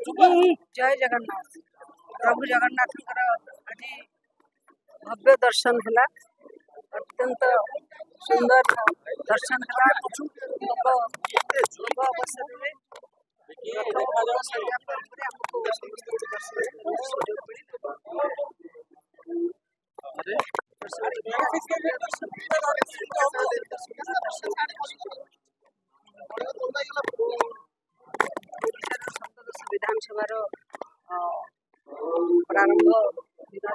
जय जगन्नाथ। प्रभु जगन्नाथ आज भव्य दर्शन है, अत्यंत सुंदर दर्शन है। अवसर विधानसभा प्रारंभ दिन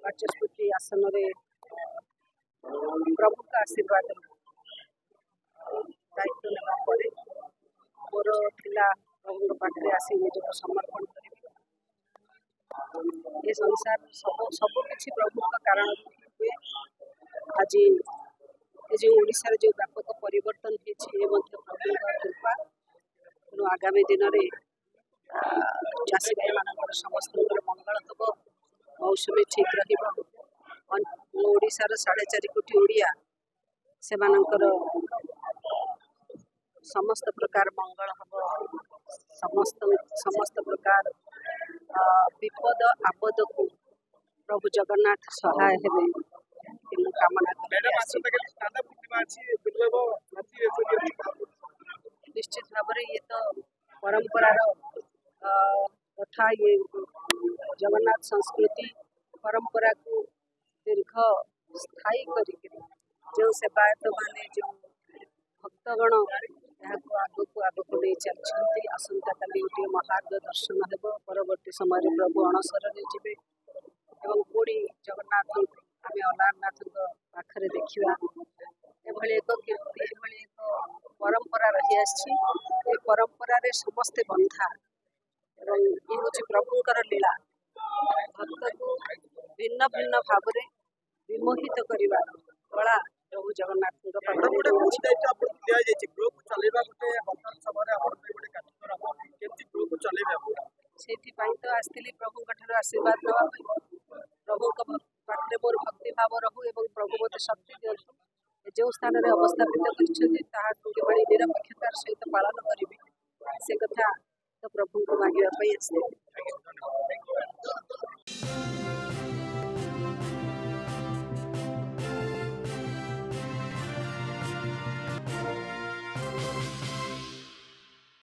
बाचस्पति आसन प्रभु का आशीर्वाद दायित्व नेला मोर थिला प्रभु पाखे आसी निज को समर्पण कर ये संसार सब किसी प्रभु का कारण हुए। आज ये जो ओडिशा जो व्यापक परिवर्तन प्रभु कृपा। तेणु आगामी दिन में चाषी भाई मान समस्त मंगल हम, मौसमी ठीक रशार 4.5 कोटी ओडिया से समस्त प्रकार मंगल हम, समस्त प्रकार विपद आपद को प्रभु जगन्नाथ सहाय हेबे कामना निश्चित भाव ये तो परंपरार कथा। ये जगन्नाथ संस्कृति परंपरा को दीर्घ स्थायी कर जो सेवायत माने जो भक्तगण आगक नहीं चलती। आसंता काली गोटे महार्ग दर्शन हेब, परवर्ती समय प्रभु अणसर जी पुणी जगन्नाथ आम अलारनाथ पाखे देखा। एक परंपरा रही आसी परंपरा रे समस्ते बंधा और ये हूँ प्रभुंर लीला। भक्त को भिन्न भिन्न भाव में विमोहित करने कला प्रभु जगन्नाथ से तो आसती प्रभु आशीर्वाद दवा प्रभु पाखे मोर भक्ति भाव रहू और प्रभु मत शक्ति दिंतु। जो स्थान में अवस्थापित कर निरपेक्षतार सहित पालन करी से कथा तो प्रभु को मांगे आसते।